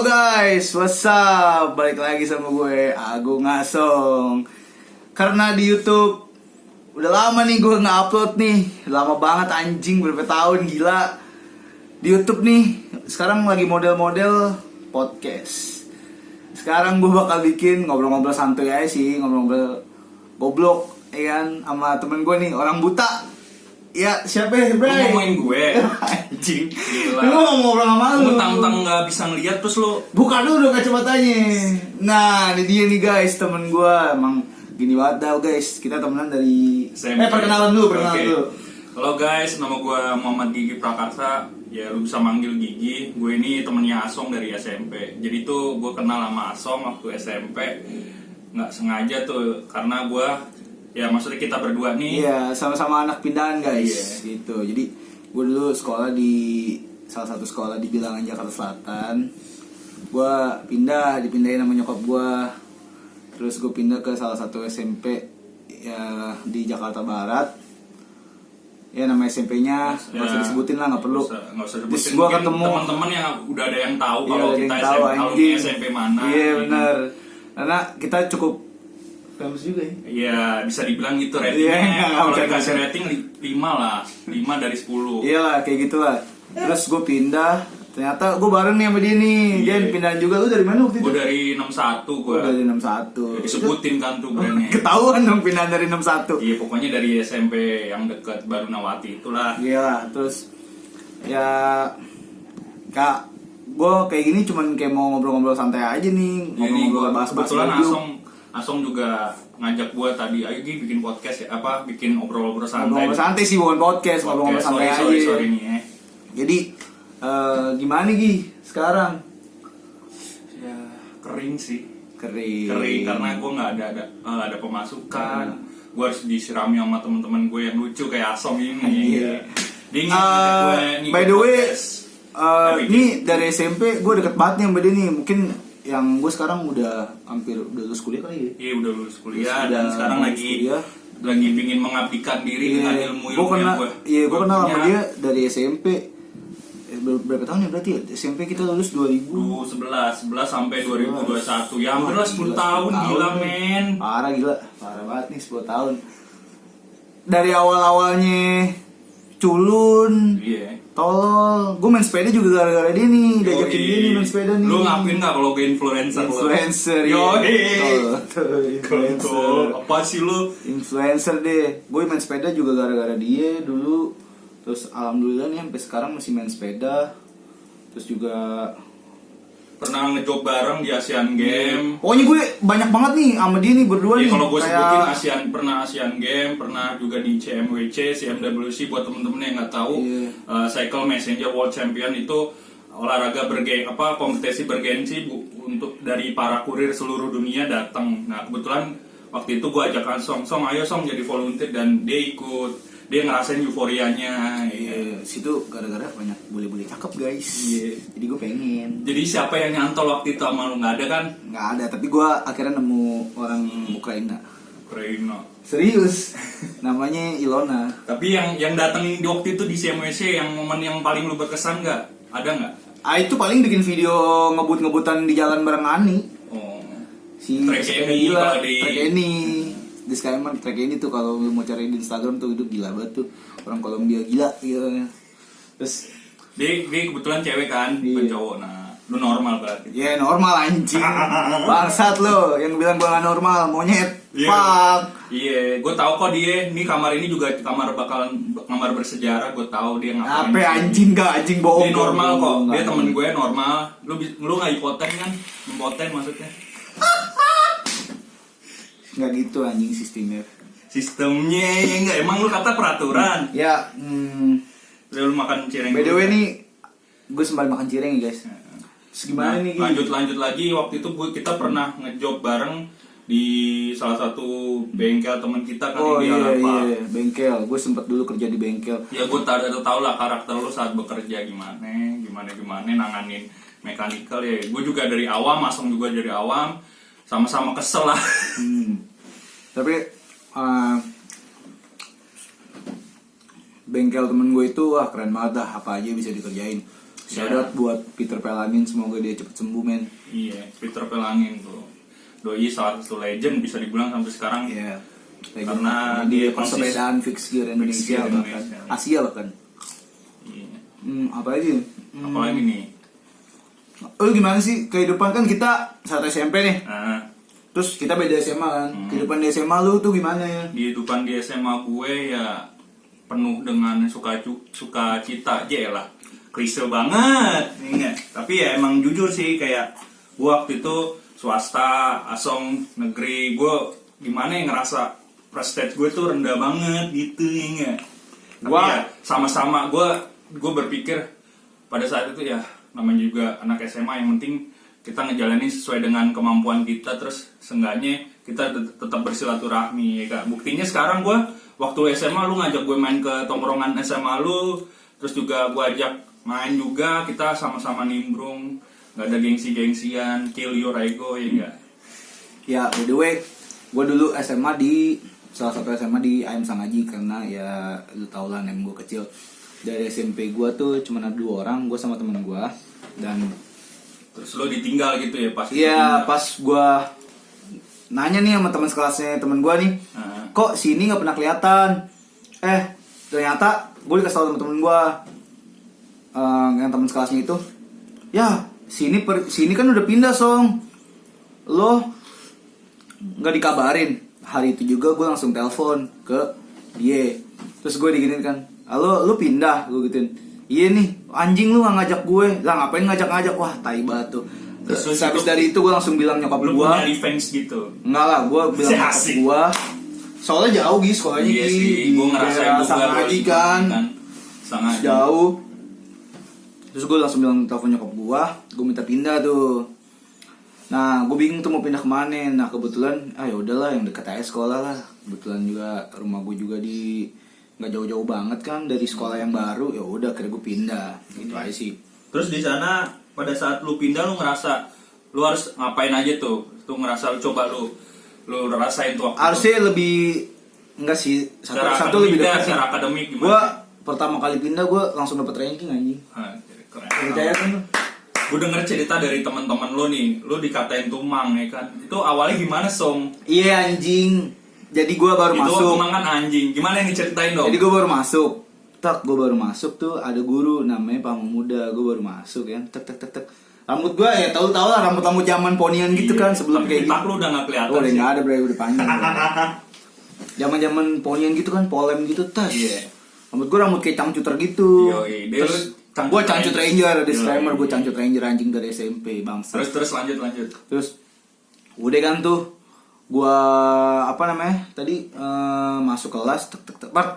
Halo guys, what's up? Balik lagi sama gue, Agung Ngasong. Karena di YouTube udah lama nih gue nge-upload nih. Lama banget anjing, berapa tahun, gila. Di YouTube nih, sekarang lagi model-model podcast. Sekarang gue bakal bikin ngobrol-ngobrol santuy aja sih, ngobrol-ngobrol goblok, ya kan, sama temen gue nih, orang buta. Ya, siapa ya, Lu ngomongin gue. Anjing. Gila. Lu mau ngobrol sama lu. Lu tang-tang gak bisa ngeliat terus lu. Buka dulu kacamatanya. Nah, ini dia nih guys, temen gue. Emang gini banget dah guys. Kita temenan dari SMP. perkenalan dulu, Oke. Halo guys, nama gue Muhammad Gigi Prakarsa. Ya lu bisa manggil Gigi. Gue ini temennya Asong dari SMP. Jadi tuh gue kenal sama Asong waktu SMP. Nggak sengaja tuh, karena gue, ya maksudnya kita berdua nih. Iya, sama-sama anak pindahan guys. Iya. Gitu. Jadi gue dulu sekolah di salah satu sekolah di Bilangan Jakarta Selatan. Gue dipindahin sama nyokap gue. Terus gue pindah ke salah satu SMP ya di Jakarta Barat. Ya nama SMP-nya nggak usah disebutin lah, nggak perlu. Nggak usah Terus disebutin. gue Mungkin ketemu teman-teman yang udah ada yang tahu Iya, kalau ada kita yang tahu, SMP, anjing. SMP mana. Iya gitu. benar. Karena kita cukup famous juga ya. Iya, bisa dibilang gitu Iya, ratingnya. nggak Kalau bisa dikasih dibilang. rating 5 lah, 5 dari 10. Iya lah, kayak gitulah. Terus gue pindah, ternyata gue bareng nih sama dia nih. Dia Iya. pindahan juga. Lu dari mana waktu itu? Gue dari 61 gue. Gue dari 61. Disebutin kan tuh brandnya. Ketahuan dong pindahan dari 61. Iya, pokoknya dari SMP yang dekat Barunawati itulah. Iya lah, terus ya Kak, gue kayak gini cuman kayak mau ngobrol-ngobrol santai aja nih. Jadi Ngobrol-ngobrol bahas-bahas kebetulan review. Asong juga ngajak gue tadi, ayo Gi bikin podcast ya, bikin obrol-obrol santai. Ngobrol-ngobrol santai sih, bukan podcast. Ngobrol-ngobrol santai aja. Sorry nih ya. Jadi gimana Gi sekarang? Ya, kering sih. Kering Karena gue nggak ada pemasukan. Gue harus disirami sama teman-teman gue yang lucu kayak Asong ini. Iya. Dia ngajak gue ngikut By the way, podcast. ini dari SMP gue deket banget nih sama dia nih. Mungkin yang gue sekarang udah hampir udah lulus kuliah kali ya. Iya, udah lulus kuliah Udah dan sekarang lulus lagi kuliah. pingin mengabdikan diri dengan ilmu gue kenal, yang gue kenal sama punya. dia dari SMP. Berapa tahun ya berarti ya? SMP kita lulus 2000. 2011 sampai 2021. Ya hampir lah 10 Gila, tahun, 10 gila tahun. men. Parah banget nih 10 tahun. Dari awalnya culun, Iya. tolol, gue main sepeda juga gara-gara dia nih, diajakin dia nih main sepeda nih. Lu ngapain nggak kalau ke influencer lo? Influencer, Yoi. influencer. Kontol. Apa sih lu? Influencer deh. Gue main sepeda juga gara-gara dia dulu. Terus alhamdulillah nih sampai sekarang masih main sepeda. Terus juga Pernah ngejob bareng di Asian Game. pokoknya gue banyak banget nih sama dia nih berdua Ya nih. kalau gue Kayak- sebutin pernah Asian Game, pernah juga di CMWC, CMWC buat temen-temen yang nggak tahu. Iya. Cycle Messenger World Champion itu olahraga kompetisi bergensi untuk dari para kurir seluruh dunia datang. Nah kebetulan waktu itu gue ajak Song, ayo Song jadi volunteer, dan dia ikut. Dia ngerasain euforianya. Iya, situ gara-gara banyak bule-bule cakep guys. Iya. Jadi gue pengen. Jadi siapa yang nyantol waktu itu sama lu? Nggak ada kan? Nggak ada, tapi gue akhirnya nemu orang Ukraina. Ukraina. Serius, namanya Ilona. Tapi yang datengin di waktu itu di CMWC, yang momen yang paling lu berkesan nggak? Ada nggak? Itu paling bikin video ngebut-ngebutan di jalan bareng Ani. Oh. Si Track sepeda ini, gila, kalau di- track ini. Disclaimer, track ini tuh kalau lu mau cari di Instagram tuh hidup gila banget tuh. Orang Kolombia gila gitu. Terus Dia kebetulan cewek kan, bukan Iya. cowok. Nah, lu normal berarti. ya normal anjing. Bangsat lo yang bilang gua gak normal, monyet. Iya. Fuck. Iya, gue tahu kok dia. Ini kamar ini juga kamar bersejarah. Gue tahu dia ngapain. Apa anjing gak anjing bohong. Dia normal kok. Nggak, Dia temen gue normal. Lu nggak hipoten kan? Mempoten maksudnya. Nggak gitu anjing sistemnya. Sistemnya ya enggak. Emang lu kata peraturan. Ya, Udah lu makan cireng. by the dulu, way kan? nih, gue sembari makan cireng ya guys. Terus gimana Nah, nih Gi? lanjut lagi. Waktu itu kita pernah ngejob bareng di salah satu bengkel teman kita kan Oh di iya Alapa. iya, bengkel. Gue sempet dulu kerja di bengkel. Ya gue tau lah karakter lu saat bekerja gimana nanganin mekanikal ya. Gue juga dari awam, Asong juga dari awam, sama-sama kesel lah. Tapi bengkel temen gue itu wah keren banget dah, apa aja bisa dikerjain. Shout out buat Peter Pelangin, semoga dia cepet sembuh men. Iya, Peter Pelangin tuh. Doi salah satu legend bisa dibilang sampai sekarang. Iya. Karena dia dia konsis- persepedaan fix gear Indonesia gear bahkan Indonesia. Asia bahkan. Iya. Apa lagi? Apalagi nih? Lu gimana sih kehidupan, kan kita saat SMP nih. Nah, Terus kita beda SMA kan. Kehidupan di SMA lu tuh gimana ya? kehidupan di SMA gue ya penuh dengan sukacita aja lah. Klise banget. Iya. Tapi ya emang jujur sih, kayak gue waktu itu swasta, asong, negeri, gue gimana ya ngerasa prestige gue tuh rendah banget gitu ya. Tapi ya sama-sama gue berpikir pada saat itu ya namanya juga anak SMA, yang penting kita ngejalanin sesuai dengan kemampuan kita, terus seenggaknya kita tetap bersilaturahmi ya kak. Buktinya sekarang gue waktu SMA lu ngajak gue main ke tongkrongan SMA lu, terus juga gue ajak main juga, kita sama-sama nimbrung, nggak ada gengsi-gengsian, kill your ego ya enggak. Ya by the way, gue dulu SMA di salah satu SMA di AM Sangaji, karena ya lu tau lah nem gue kecil. Dari SMP gue tuh cuma ada 2 orang, gue sama temen gue. Dan Terus lo ditinggal gitu ya pas itu iya pindah. pas gue nanya nih sama teman sekelasnya temen gue nih, Nah, kok sini nggak pernah kelihatan. Ternyata gue dikasih tau sama temen gue, yang teman sekelasnya itu, ya sini kan udah pindah song, lo nggak dikabarin. Hari itu juga gue langsung telepon ke dia, terus gue diginin kan, halo lu pindah, gue gituin. Iya nih, anjing lu nggak ngajak gue, lah ngapain ngajak-ngajak, wah tai banget tuh. Terus Terus habis dari itu gue langsung bilang nyokap lo gue, punya revenge gitu. enggak lah, gue bilang nyokap Asik. gue, soalnya jauh Gi sekolahnya Iya Gi, sih, gue ngerasain juga Sangaji kan, sangat jauh. Terus gue langsung bilang telepon nyokap gue minta pindah tuh. Nah, gue bingung tuh mau pindah kemana. Nah, kebetulan, ya udahlah yang dekat aja sekolah lah. Kebetulan juga rumah gue juga di nggak jauh-jauh banget kan dari sekolah yang baru. Ya udah, akhirnya gue pindah. Gitu aja sih. Terus di sana pada saat lu pindah lu ngerasa lu harus ngapain aja tuh? Tuh ngerasa lu coba lu rasain tuh waktu Harusnya lebih enggak sih. Satu lebih dekat. secara akademik Gue gimana? pertama kali pindah gue langsung dapet ranking anjing. Ah, keren. Percaya kan lu? Gue denger cerita dari teman-teman lu nih, lu dikatain tumang ya kan? Itu awalnya gimana song? Iya anjing. Jadi gue baru Itu masuk. tumang kan anjing. Gimana yang diceritain dong? Jadi gue baru masuk. Gue baru masuk tuh ada guru namanya Pak Muda. Gue baru masuk kan. Rambut gue ya tahu lah rambut zaman ponian gitu kan sebelum Tapi kayak pitak gitu. lu udah gak kelihatan Oh, udah sih. nggak ada bre, udah panjang. Zaman ponian gitu kan, polem gitu tas. Iya. Rambut gue rambut kayak cangcuter gitu. Yoi, dia Terus lu cangcut gue cangcut ranger, disclaimer Yoi. gue cangcut ranger anjing dari SMP bangsa. Terus lanjut. Terus udah kan tuh gua apa namanya tadi masuk kelas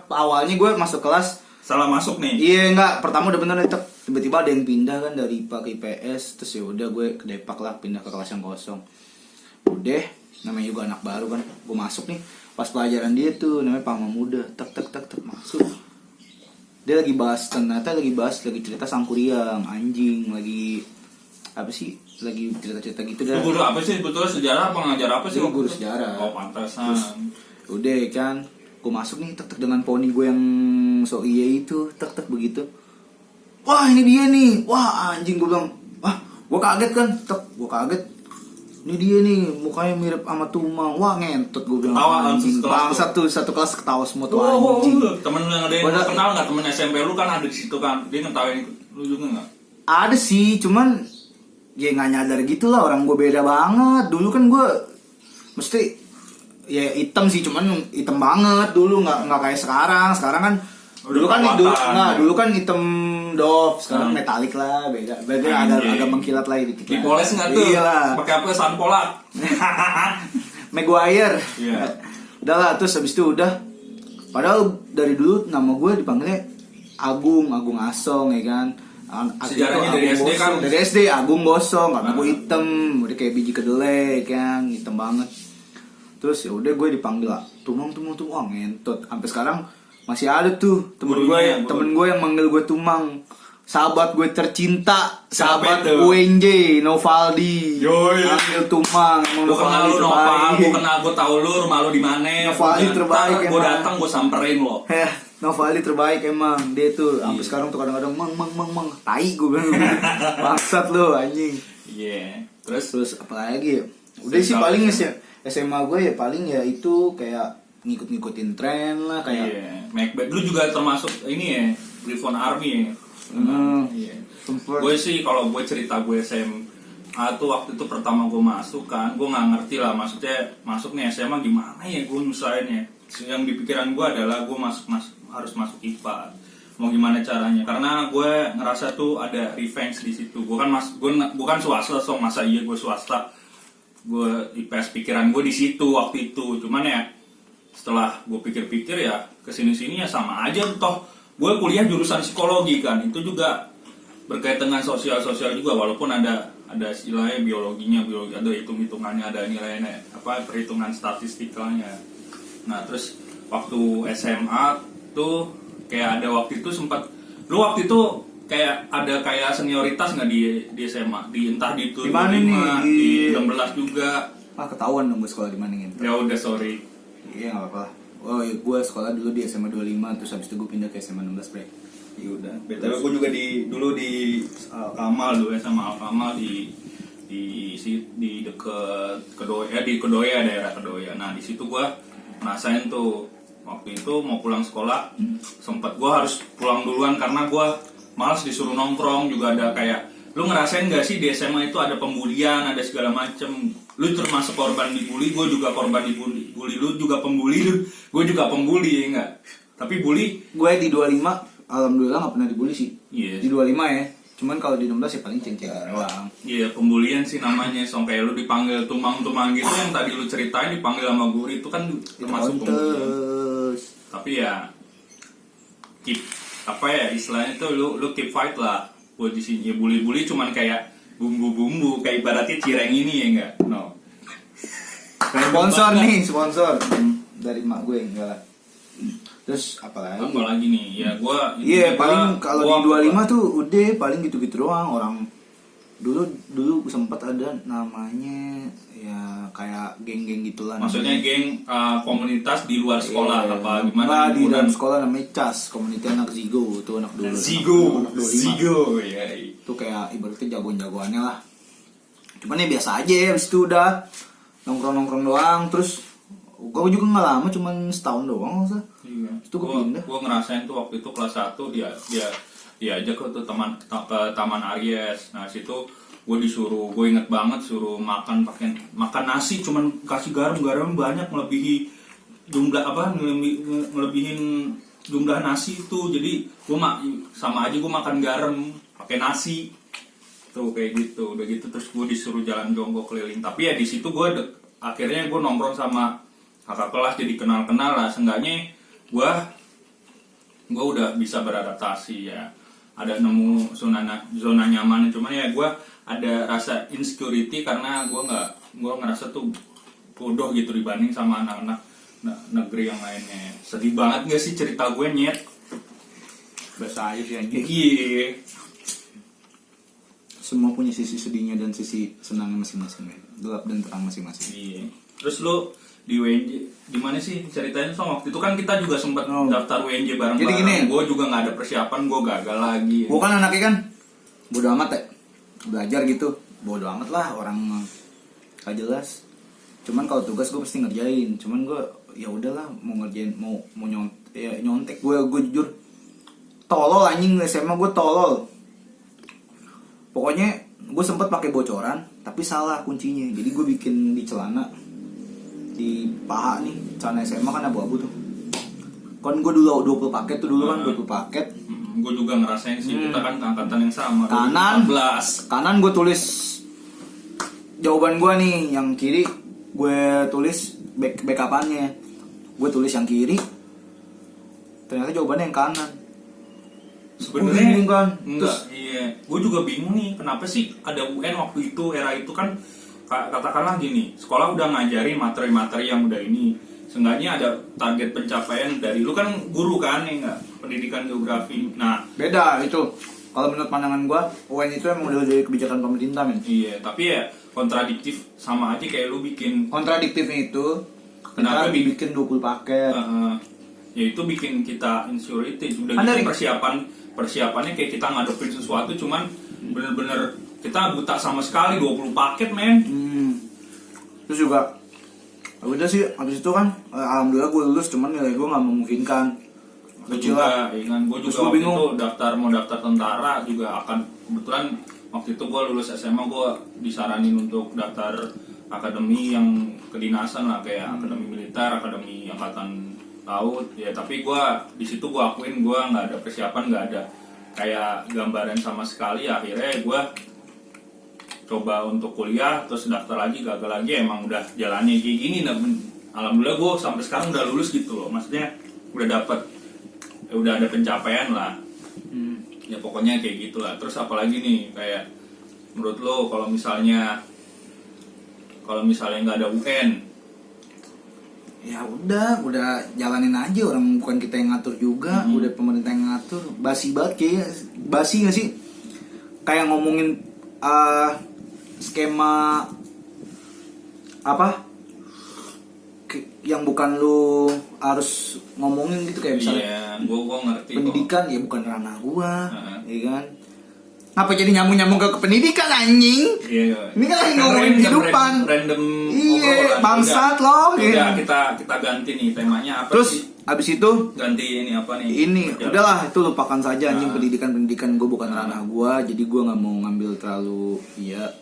awalnya gue masuk kelas Salah masuk nih. iya enggak pertama udah bener tiba-tiba ada yang pindah kan dari IPA ke IPS, terus ya udah gue ke Depak lah, pindah ke kelas yang kosong. Udah namanya juga anak baru kan, gue masuk nih pas pelajaran dia tuh namanya Pak Muda, masuk. Dia lagi bahas lagi cerita Sangkuriang anjing, lagi apa sih, lagi cerita-cerita gitu dah. Lu guru apa sih? Sebetulnya sejarah apa ngajar apa sih? Dia guru sejarah. Oh, pantasan. Terus udah kan, gue masuk nih dengan poni gue yang so iya itu begitu. Wah ini dia nih, wah anjing gue bilang, wah gue kaget kan, gue kaget. Ini dia nih, mukanya mirip sama Tumang. Wah ngentot gue bilang. Ketawa kan Anjing, sekelas bangsat tuh satu kelas ketawa semua tuh Oh, anjing. temen lu yang ada yang lu Padahal- kenal nggak? Temen SMP lu kan ada di situ kan? Dia ngetawain lu juga nggak? Ada sih, cuman ya nggak nyadar gitu lah, orang gue beda banget. Dulu kan gue mesti ya hitam sih, cuman hitam banget dulu, nggak kayak sekarang. Sekarang kan Udah dulu kan perawatan. dulu kan hitam doff, sekarang Hmm. metalik lah, beda Anjing. agak mengkilat lah dikit. Dipoles nggak tuh? Iya lah. Pakai apa? Sunpolak. Maguire. Iya. Udah lah, terus habis itu udah. Padahal dari dulu nama gue dipanggilnya Agung Asong ya kan. Sejarahnya Agung dari SD Bosong. kan? Dari SD Agung Bosong, karena gue hitam, udah kayak biji kedelai kan, hitam banget. Terus ya udah gue dipanggil lah, Tumang, ngentot. Sampai sekarang masih ada tuh temen Gurunya, gue yang manggil gue Tumang. sahabat gue tercinta, Siapa sahabat itu? UNJ, Novaldi. Yoi. Ambil Tumang, emang Gue kenal lu terbaik. Nopal, gue kenal, gue tau lu rumah lu di mana. Novaldi terbaik Gue emang. datang gue samperin lo. Novaldi terbaik emang. Dia tuh sampai Iya. sekarang tuh kadang-kadang mang tai gue bilang. Bangsat lu anjing. Iya. Terus Terus apa lagi ya? Udah sih paling SMA gue ya paling ya itu kayak ngikut-ngikutin tren lah kayak iya, Macbeth. Lu juga termasuk ini ya, Griffon Army ya. Iya. sempet. Gue sih kalau gue cerita gue SMA tuh waktu itu pertama gue masuk kan, gue nggak ngerti lah maksudnya masuk nih SMA gimana ya gue nyusahin ya. Yang di pikiran gue adalah gue harus masuk IPA. Mau gimana caranya? Karena gue ngerasa tuh ada revenge di situ. Gue kan swasta, so masa iya gue swasta. Gue IPS pikiran gue di situ waktu itu. Cuman ya setelah gue pikir-pikir ya kesini-sini ya sama aja toh. Gue kuliah jurusan psikologi kan, itu juga berkaitan dengan sosial juga walaupun ada istilahnya biologi ada hitung-hitungannya, ada nilainya apa perhitungan statistikalnya. Nah terus waktu SMA tuh kayak ada waktu itu sempat lu waktu itu kayak ada kayak senioritas nggak di SMA entah di Di mana nih? di 16 juga. Ketahuan dong gue sekolah di mana gitu. Ya udah sorry. Iya nggak apa-apa. Oh iya, gue sekolah dulu di SMA 25 terus habis itu gue pindah ke SMA 16 bre. Ya udah. BTW gue juga dulu di Kamal dulu sama Kamal di deket Kedoya, di Kedoya, daerah Kedoya. Nah di situ gue ngerasain tuh waktu itu mau pulang sekolah sempat gue harus pulang duluan karena gue malas disuruh nongkrong. Juga ada kayak lu ngerasain gak sih di SMA itu ada pembulian, ada segala macem. Lu termasuk korban dibully, gue juga korban dibully. Lu juga pembuli, gue juga pembuli ya enggak. Tapi bully Gue di 25 alhamdulillah nggak pernah dibully sih. Iya. Di 25 ya. Cuman kalau di 16 ya paling ceng-ceng doang. iya pembulian sih namanya. So kayak lu dipanggil tumang-tumang gitu yang tadi lu ceritain dipanggil sama guru itu kan termasuk pembulian. Kontes. Tapi ya keep apa ya istilahnya tuh lu keep fight lah buat di sini. Ya bully-bully cuman kayak bumbu-bumbu kayak ibaratnya cireng ini ya enggak? No. Sponsor nih, sponsor dari mak gue enggak lah. Terus apalagi? Apalagi nih ya gua Iya, gua- paling kalau di gua- 25 tuh udah paling gitu-gitu doang. Orang dulu sempat ada namanya ya kayak geng-geng gitulah. maksudnya geng komunitas di luar sekolah Iya, apa gimana? enggak, di Himpunan? dalam sekolah namanya CAS, Komuniti Anak Zigo, itu anak dulu. anak 25. Zigo ya. Itu kayak ibaratnya jagoan-jagoannya lah. Cuman ya biasa aja ya, habis itu udah nongkrong-nongkrong doang. Terus gue juga nggak lama, cuman setahun doang masa. Iya. Itu gue pindah. Gue ngerasain tuh waktu itu kelas 1 dia diajak ke ke Taman Aries. Nah situ gue inget banget suruh makan nasi, cuman kasih garam banyak melebihi jumlah ngelebihin jumlah nasi itu. Jadi gue sama aja gue makan garam pakai nasi tuh kayak gitu. Udah gitu terus gue disuruh jalan jongkok keliling. Tapi ya di situ akhirnya gue nongkrong sama kakak kelas, jadi kenal lah. Seenggaknya gue udah bisa beradaptasi ya, ada nemu zona nyaman. Cuma ya gue ada rasa insecurity karena gue ngerasa tuh bodoh gitu dibanding sama anak-anak negeri yang lainnya. Sedih banget gak sih cerita gue nyet? Biasa aja sih anjing. Iya. Semua punya sisi sedihnya dan sisi senangnya masing-masing, men. Gelap dan terang masing-masing. Iya. Terus lu di WNJ gimana sih ceritanya? So waktu itu kan kita juga sempat daftar WNJ bareng-bareng. Jadi gini. Gue juga nggak ada persiapan, gue gagal lagi. Gue kan anaknya kan bodo amat ya, belajar gitu bodo amat lah, orang gak jelas. Cuman kalau tugas gue pasti ngerjain. Cuman gue ya udahlah, mau ngerjain mau nyontek. Gue jujur tolol anjing, SMA gue tolol. Pokoknya gue sempet pakai bocoran tapi salah kuncinya. Jadi gue bikin di celana, di paha nih, celana SMA kan abu-abu tuh. Kan gue dulu 20 paket tuh dulu kan 20 paket. Gue juga ngerasain sih, kita kan angkatan yang sama. Kanan 14. Kanan gue tulis jawaban gue nih, yang kiri gue tulis backupannya. Gue tulis yang kiri, ternyata jawabannya yang kanan. Sebenarnya bingung kan? enggak, iya. Gue juga bingung nih, kenapa sih ada UN waktu itu, era itu kan katakanlah gini, sekolah udah ngajari materi-materi yang udah ini. Seenggaknya ada target pencapaian dari lu kan guru kan ya enggak, pendidikan geografi. Nah, Beda itu. Kalau menurut pandangan gue, UN itu emang udah dari kebijakan pemerintah, men. Iya, tapi ya kontradiktif sama aja kayak lu bikin. Kontradiktifnya itu, Kenapa kita bikin 20 paket. Ya itu bikin kita insecurity. Udah Kan gitu dari- persiapannya kayak kita ngadepin sesuatu, cuman bener-bener kita buta sama sekali 20 paket, men. Terus juga, udah sih, habis itu kan, alhamdulillah gue lulus, cuman nilai gue nggak memungkinkan. Gue Kecil juga, lah. gue Terus juga gua waktu bingung. itu mau daftar tentara juga akan kebetulan waktu itu gue lulus SMA gue disaranin untuk daftar akademi yang kedinasan lah kayak akademi militer, akademi angkatan laut ya. Tapi gue di situ gue akuin gue nggak ada persiapan, nggak ada kayak gambaran sama sekali. Akhirnya gue coba untuk kuliah terus daftar lagi gagal lagi, emang udah jalannya kayak gini. Nah, alhamdulillah gue sampai sekarang udah lulus gitu loh, maksudnya udah dapet udah ada pencapaian lah. Ya pokoknya kayak gitulah. Terus apalagi nih kayak menurut lo kalau misalnya nggak ada UN? Ya udah jalanin aja, orang bukan kita yang ngatur juga, udah pemerintah yang ngatur. Basi banget kayaknya, basi nggak sih? Kayak ngomongin skema apa? Yang bukan lu harus ngomongin gitu, kayak misalnya Iya, gua ngerti kok. pendidikan ya bukan ranah gua, Heeh. ya kan? Ngapa jadi nyambung ke pendidikan, anjing? Iya. Ini kan lagi ngomongin kehidupan. Random Iya, obrolan. bangsat Udah, loh. Udah Iya. kita ganti nih temanya apa Terus sih? abis itu Ganti ini apa nih? ini Berjalan. udahlah, itu lupakan saja anjing. Nah. pendidikan gue bukan ranah gue, jadi gue nggak mau ngambil terlalu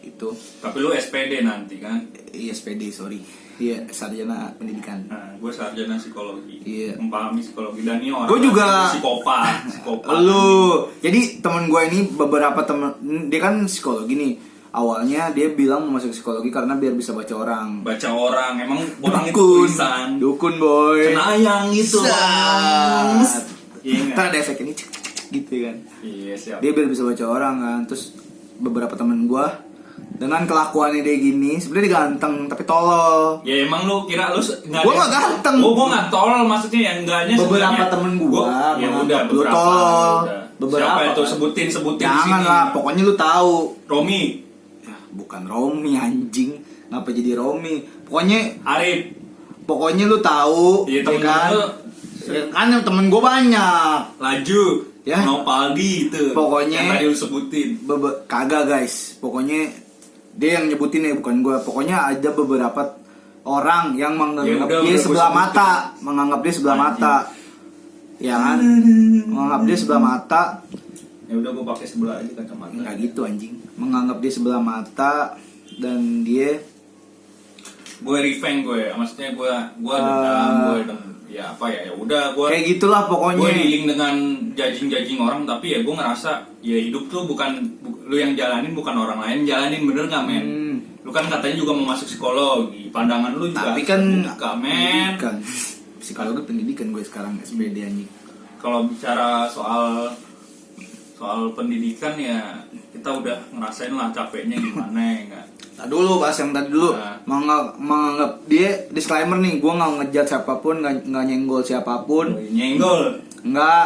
itu Tapi lu SPD nanti kan? SPD, sorry, iya, sarjana pendidikan. Nah, gue sarjana psikologi. Iya. Memahami psikologi dan ini orang. Gua juga- psikopat. Lu jadi temen gue ini, beberapa temen dia kan psikologi nih, awalnya dia bilang mau masuk psikologi karena biar bisa baca orang. Baca orang, emang orang itu Dukun, tulisan. dukun boy. Cenayang itu. Sat. Iya nggak? Ntar ada efek ini cek, cek, cek, gitu kan. Iya siap. Dia biar bisa baca orang kan. Terus beberapa temen gue dengan kelakuannya dia gini, sebenarnya dia ganteng tapi tolol. Ya emang lu kira lu Gua nggak ganteng. Gua nggak tolol, maksudnya ya enggaknya Beberapa sebenarnya. temen gua Ya menganggap udah lu beberapa. tolol. Udah. Beberapa Siapa itu kan. sebutin di Jangan sini. lah, pokoknya lu tahu. Romi, Ya, bukan Romi anjing. Ngapa jadi Romi? Pokoknya lu tahu, Iya, ya temen kan? lu. Ya kan temen gue banyak. Laju, Ya. Nopaldi itu. Pokoknya- yang tadi lu sebutin. Kagak guys, pokoknya dia yang nyebutin ya, bukan gue. Pokoknya ada beberapa orang yang menganggap Ya udah, dia gua sebelah sebutin. mata, menganggap dia sebelah Anjing. mata, ya kan? Menganggap dia sebelah mata, Ya udah gua pakai sebelah aja kacamata. nggak gitu anjing. Menganggap dia sebelah mata dan dia Gue revenge gue, maksudnya gue dendam, ya apa ya udah gue kayak gitulah gue pokoknya. dealing dengan judging orang, tapi ya gue ngerasa ya hidup tuh bukan lu yang jalanin, bukan orang lain jalanin, bener nggak men? Lu kan katanya juga mau masuk psikologi, pandangan lu juga Tapi kan buka men. pendidikan. Psikologi pendidikan gue sekarang SPD anjing. Kalau bicara soal pendidikan ya kita udah ngerasain lah capeknya gimana ya nggak? Tadi dulu bahas yang tadi dulu. Nah. Menganggap dia disclaimer nih, gue nggak ngejat siapapun, nggak nyenggol siapapun, Nyenggol. nggak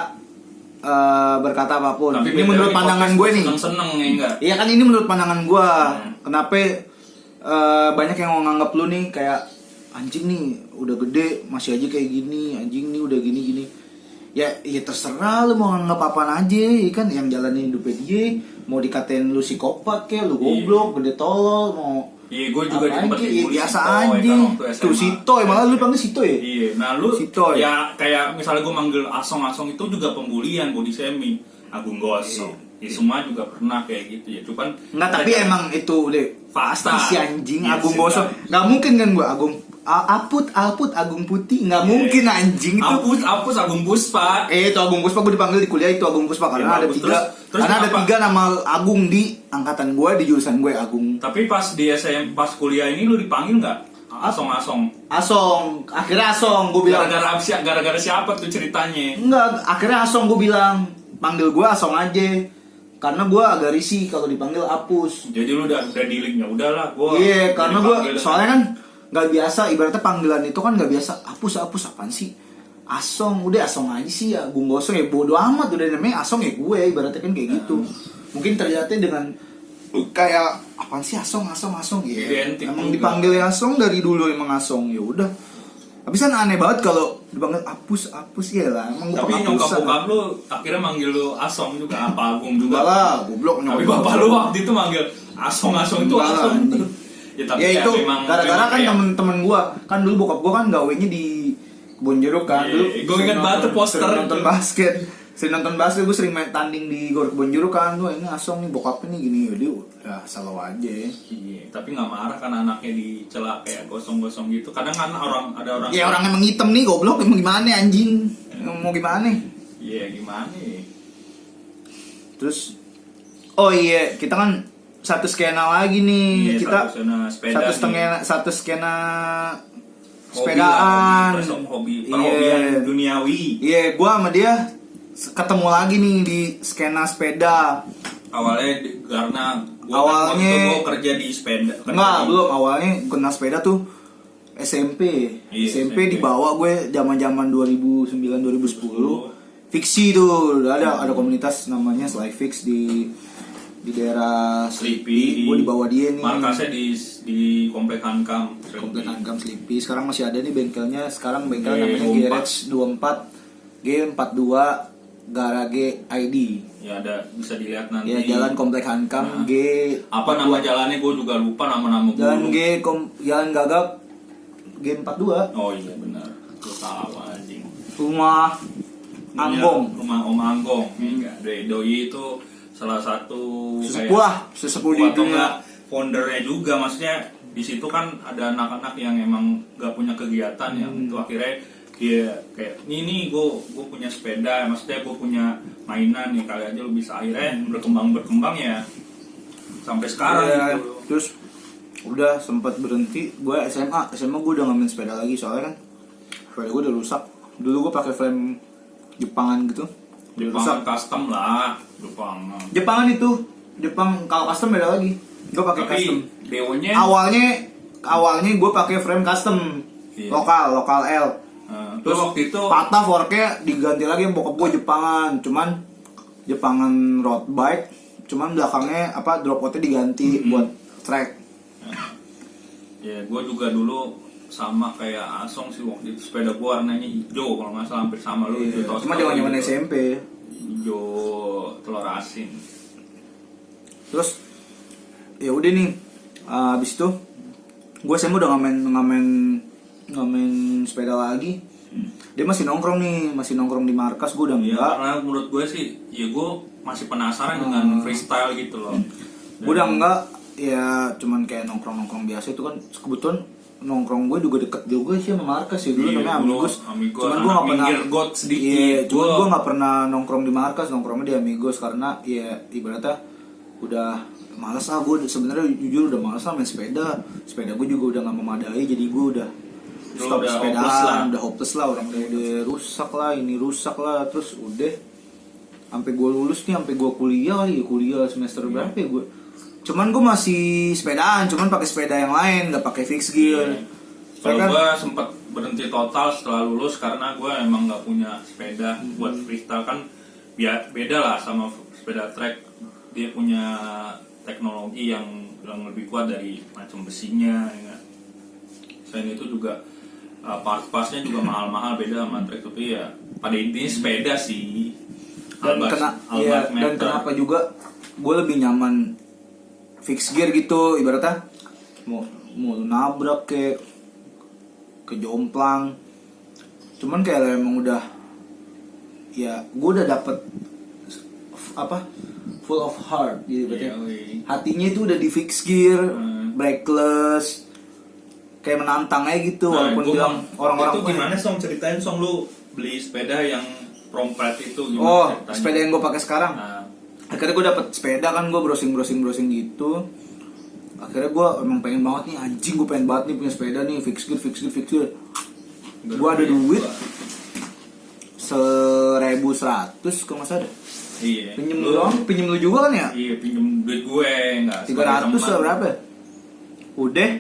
berkata apapun. Tapi Ini menurut pandangan gue nih. seneng ya enggak? Iya kan, ini menurut pandangan gue. Kenapa banyak yang menganggap lu nih kayak anjing nih udah gede masih aja kayak gini, anjing nih udah gini. Ya terserah lu mau nganggap apaan aja, ya kan, yang jalanin hidupnya dia. Mau dikatain lu psikopat kayak, lu goblok, gede tolol, mau Iya, gue juga apaan di tempat kek, dibully biasa si Toy aja. kan waktu SMA. Tuh si Toy, malah lu panggil si Toy ya? Iya, nah lu Si Toy. ya kayak misalnya gue manggil Asong itu juga pembulian, body shaming. Agung Gosong, ya semua juga pernah kayak gitu ya. Cuman Enggak, tapi kita- emang itu udah Fakta. pasti si anjing Iya, Agung sih, Gosong. Bang. Nggak mungkin kan gua Agung Alput Agung Putih, nggak mungkin anjing itu. Apus Agung Puspa. Itu Agung Puspa, gue dipanggil di kuliah itu Agung Puspa karena Ya, ada bagus. 3. Terus Karena ada kenapa? 3 nama Agung di angkatan gue, di jurusan gue Agung. Tapi pas di SM pas kuliah ini lu dipanggil nggak? Asong. Asong, akhirnya Asong gue bilang. Gara-gara siapa tuh ceritanya? Enggak, akhirnya Asong gue bilang, panggil gue Asong aja. Karena gue agak risih kalau dipanggil Apus. Jadi lu udah dealing ya udahlah gua. Iya, karena dipanggil gue soalnya kan nggak biasa, ibaratnya panggilan itu kan nggak biasa. Apus apaan sih? Asong, udah Asong aja sih ya, gue gosong ya bodo amat, udah namanya Asong ya gue, ibaratnya kan kayak gitu. Mungkin terlihatnya dengan kayak apaan sih Asong ya. Identik Emang juga. dipanggil Asong dari dulu emang Asong, ya udah. Tapi kan aneh banget kalau dipanggil Apus ya lah, emang gue Tapi nyokap penghapusan. bokap lu akhirnya manggil lu Asong juga, apa Agung Enggak juga. lah, goblok Tapi nyokap bapak gua. lu waktu itu manggil Asong itu Enggak lah, Asong. anjing. Ya tapi Ya itu memang gara-gara kan kayak- temen-temen gua kan dulu bokap gua kan gawenya di Kebon Jeruk kan Iya, dulu. gua ingat sering banget tuh nonton- poster sering nonton itu. basket. Sering nonton basket, gue sering main tanding di Gor Kebon Jeruk kan. Wah, ini Asong nih bokapnya nih gini. Jadi ya selalu aja. Iya, tapi nggak marah kan anaknya dicela kayak gosong-gosong gitu. Kadang kan ada orang. Ya orang emang hitam nih goblok, emang gimana anjing? Mau gimana? Iya, gimana ya? Terus oh iya, kita kan satu skena lagi nih. Iya, Kita satu skena sepedaan. Hobi Iya. perhobian duniawi. Iya, gua sama dia ketemu lagi nih di skena sepeda. Awalnya karena Awalnya- gua kerja di sepeda. Enggak, belum. Awalnya kenal sepeda tuh SMP. Iya, SMP SMP. dibawa gue zaman-zaman 2009 2010. Fiksi tuh, ada komunitas namanya Sly Fix di daerah Sleepy. Gue dibawa dia nih. Markasnya di Komplek Hankam. Komplek Hankam Sleepy. Sekarang masih ada nih bengkelnya. Sekarang bengkel G24. namanya Garage 24 G42 Garage ID. Ya ada, bisa dilihat nanti. Ya, Jalan Komplek Hankam Nah. G. Apa nama jalannya gue juga lupa nama-nama Jalan guru. Jalan Gagap G42. Oh iya benar. Gue tahu anjing. Rumah Anggong. Rumah Om Anggong. Iya, Doi itu salah satu Sesepuh di atau dunia. enggak foundernya juga, maksudnya di situ kan ada anak-anak yang emang gak punya kegiatan yang itu akhirnya dia kayak ini gue punya sepeda, maksudnya gue punya mainan nih, kali aja lu bisa, akhirnya berkembang ya sampai sekarang Iya, gitu. terus udah sempat berhenti. Gue SMA gue udah ngamen sepeda lagi soalnya kan sepeda gue udah rusak. Dulu gue pakai frame Jepangan gitu. Udah rusak. Jepangan custom lah, Jepangan itu Jepang, kalau custom beda lagi. Gue pakai tapi custom. BO-nya Awalnya gue pakai frame custom. Iya. Lokal L. terus waktu itu patah forknya diganti lagi yang bokap gue Jepangan. Cuman Jepangan road bike. Cuman belakangnya drop outnya diganti buat track. ya gue juga dulu sama kayak Asong sih, waktu itu sepeda gue warnanya hijau kalau nggak salah, hampir sama lu. Iya. Hijau toska Cuma zaman gitu. SMP. Hijau telur asin. Terus ya udah nih, abis itu gue SMA udah ngamen sepeda lagi. Dia masih nongkrong di markas, gue udah Ya enggak. karena menurut gue sih, ya gue masih penasaran dengan freestyle gitu loh. Gue udah enggak, ya cuman kayak nongkrong biasa itu kan. Kebetulan nongkrong gue juga deket juga sih sama markas ya dulu, Iya, namanya dulu Amigos. Amigos, Cuman gue anak nggak pernah minggir got sedikit. Iya, cuman Gua- gue nggak pernah nongkrong di markas, nongkrongnya di Amigos karena ya ibaratnya udah malas lah. Gue sebenarnya jujur udah malas lah main sepeda. Sepeda gue juga udah nggak memadai, jadi gue udah Lu stop udah hopeless lah. sepedaan, udah hopeless lah, orang udah rusak lah, ini rusak lah, terus udah sampai gue lulus nih, sampai gue kuliah semester berapa ya gue. Cuman gue masih sepedaan, cuman pakai sepeda yang lain, nggak pakai fixed gear. Iya. Kalau Kan- gue sempat berhenti total setelah lulus karena gue emang nggak punya sepeda buat freestyle kan. Beda lah sama sepeda track, dia punya teknologi yang lebih kuat dari macam besinya. Ya. Selain itu juga part-partnya juga mahal-mahal, beda sama track, tapi ya pada intinya sepeda sih. dan kenapa juga gue lebih nyaman fixed gear gitu, ibaratnya mau nabrak ke jomplang, cuman kayak emang udah ya gue udah dapet full of heart gitu, Iya, berarti hatinya itu udah di fixed gear, brakeless, kayak menantang aja gitu. Walaupun bilang orang-orang itu gimana Song, ceritain Song, lu beli sepeda yang Prompet itu gimana oh ceritanya? sepeda yang gue pakai sekarang. Nah, Akhirnya gue dapet sepeda kan, gue browsing gitu. Akhirnya gue emang pengen banget nih, anjing gue pengen banget nih punya sepeda nih, fixed gear. Gue ada duit 1.100 kalau nggak salah deh. iya. Pinjem lu juga kan ya? Iya, pinjem duit gue enggak 300 lah berapa? Udah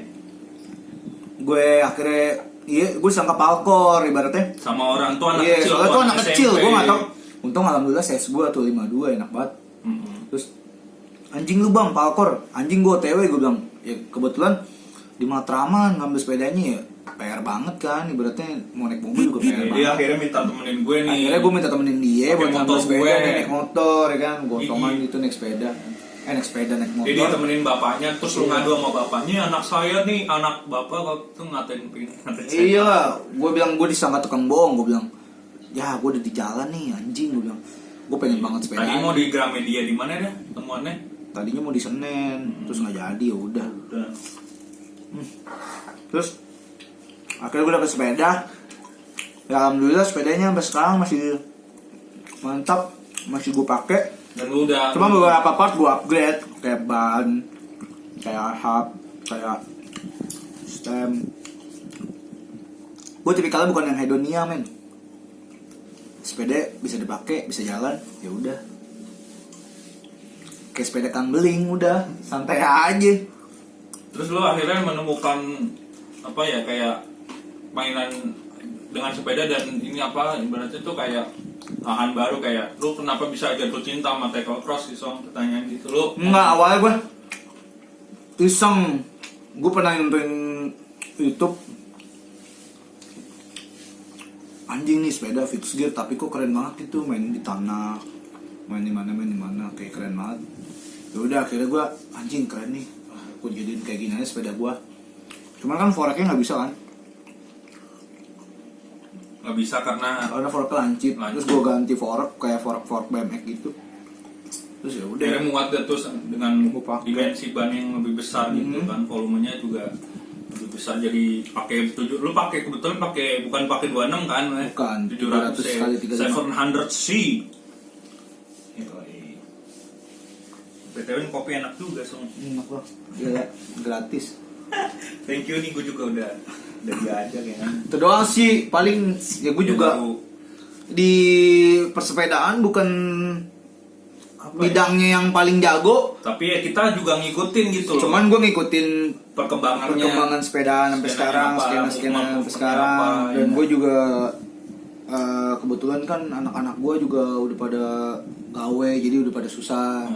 gue akhirnya Iya, gue sangka palkor ibaratnya. Sama orang tuh anak Iya, kecil. soalnya tuh anak kecil, SMP. gue gak tau. Untung alhamdulillah ses gue tuh 52 enak banget. Terus anjing lu bang palkor, anjing gue OTW gue bilang. Ya kebetulan di Matraman ngambil sepedanya ya PR banget kan, ibaratnya mau naik mobil juga PR Dia banget. akhirnya minta temenin gue nih. Akhirnya gue minta temenin dia Pakai buat ngambil motor sepeda, gue. dia naik motor ya kan, gontongan Iya. gitu naik sepeda. Naik sepeda, naik motor. Jadi temenin bapaknya, terus lu ngadu sama bapaknya, anak saya nih, anak bapak waktu ngatain saya. Iya lah, gue bilang gue disangka tukang bohong, gue bilang ya gue udah di jalan nih anjing, gue bilang gue pengen banget sepeda. Tadi mau di Gramedia di mana dah temuannya? Tadinya mau di Senen, terus nggak jadi ya udah. Udah. Terus akhirnya gue dapet sepeda. Ya alhamdulillah sepedanya sampai sekarang masih mantap, masih gue pakai. Dan lu udah. Cuma beberapa part gue upgrade kayak ban, kayak hub, kayak stem. Gue tipikalnya bukan yang hedonia men. Sepeda bisa dipakai, bisa jalan, ya udah. Kayak sepeda Kang Beling udah, santai aja. Terus lu akhirnya menemukan apa ya kayak mainan dengan sepeda dan ini apa ibaratnya tuh kayak lahan baru kayak lu kenapa bisa jatuh cinta sama cyclocross sih Song, pertanyaan gitu lu. Enggak, awalnya gue iseng. Gue pernah nonton YouTube. Anjing nih sepeda fixed gear tapi kok keren banget itu, main di tanah, main di mana kayak keren banget. Ya udah akhirnya gue anjing keren nih. Gue jadiin kayak gini aja sepeda gue. Cuman kan foreknya nggak bisa kan? Nggak bisa karena Foreknya lancip. Terus gue ganti forek kayak forek BMX gitu. Terus ya udah. akhirnya muat deh terus dengan Gua pakai. dimensi ban yang lebih besar gitu kan, volumenya juga lebih besar jadi pakai 7. Lu pakai kebetulan bukan pakai 26 kan? Bukan, 700 700 kali 35. 700C. BTW kopi enak juga Song. Enak loh. Gila, gratis. Thank you nih, gue juga udah diajak ya kan. Itu doang sih paling ya gue juga di persepedaan bukan bidangnya yang paling jago. Tapi ya kita juga ngikutin gitu loh. Cuman gue ngikutin perkembangan sepedaan sampai sekarang, skena sampai sekarang. Dan gue juga kebetulan kan anak-anak gue juga udah pada gawe, jadi udah pada susah.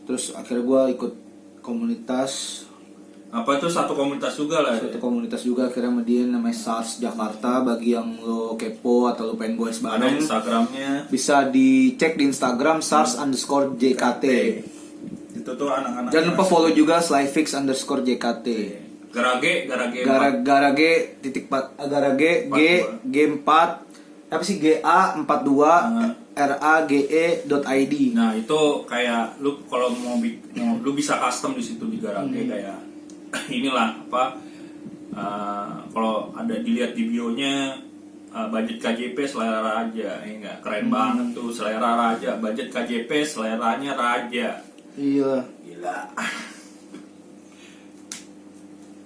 Terus akhirnya gue ikut komunitas. Apa itu satu komunitas juga lah. Satu komunitas juga akhirnya sama dia namanya SARS Jakarta. Bagi yang lo kepo atau lo pengen goes Ada bareng, Instagramnya. bisa dicek di Instagram SARS_JKT. Itu tuh anak-anak. Jangan lupa follow juga Slyfix_JKT. Garage titik 4 garage G4 apa sih GA42 RAGE.id. Nah itu kayak lu kalau mau lu bisa custom di situ di garage kayak inilah apa kalau ada dilihat di bionya budget KJP selera raja, ya enggak keren banget tuh, selera raja, budget KJP seleranya raja. Iya. Gila.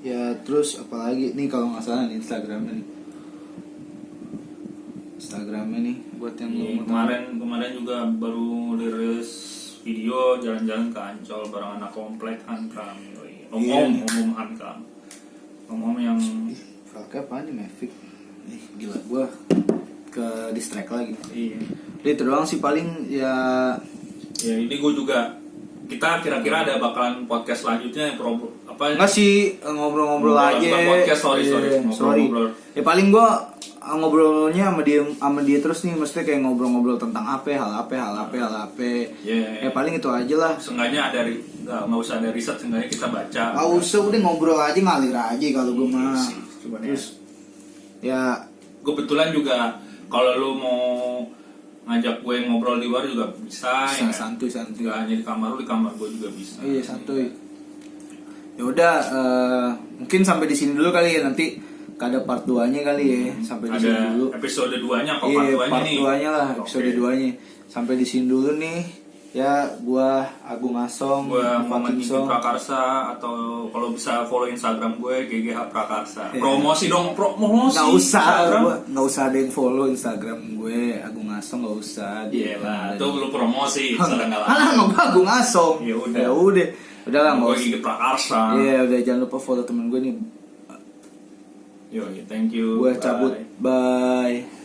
Ya terus apalagi nih kalau nggak salah nih Instagramnya nih buat yang Iya, mau tahu. kemarin juga baru dirilis video jalan-jalan ke Ancol bareng anak komplek Hankam. Om Hankam. Om yang Pakai apa nih Mavic? Gila gua ke distract lagi. iya. Jadi itu doang sih paling ya. Ya ini gue juga kita kira-kira ada bakalan podcast selanjutnya yang apa Enggak sih ngobrol-ngobrol aja. Bukan podcast, sorry. Ngobrol-ngobrol. Ya paling gua ngobrolnya sama dia terus nih, mesti kayak ngobrol-ngobrol tentang hal apa. Yeah. Ya paling itu aja lah. Seenggaknya ada nggak usah ada riset, seenggaknya kita baca. Gak usah, udah ngobrol aja, ngalir aja kalau gue mah. Cuman Terus ya kebetulan juga kalau lu mau ngajak gue ngobrol di luar juga bisa ya. santuy. Nggak hanya di kamar lu, di kamar gue juga bisa. Iya santuy. Ya udah mungkin sampai di sini dulu kali ya, nanti ada part 2-nya kali ya. Sampai di sini Ada dulu. episode 2-nya apa Iya, part 2-nya part nih? 2-nya lah, episode Oke. 2-nya. Sampai di sini dulu nih. Ya, gua Agung Asong, Gue Fucking Muhammad Gigi Song. Prakarsa, atau kalau bisa follow Instagram gue GGH Prakarsa. Iya. Promosi dong, promosi. Nggak usah, Instagram. nggak usah ada yang follow Instagram gue Agung Asong, nggak usah. Iya lah, itu lu promosi. Sekarang nggak Mana nggak Agung Asong? Ya udah. Udah lah nggak Gue usah. Gigi Prakarsa. Iya, udah jangan lupa follow temen gue nih. Yo, thank you. Gue Bye. cabut. Bye.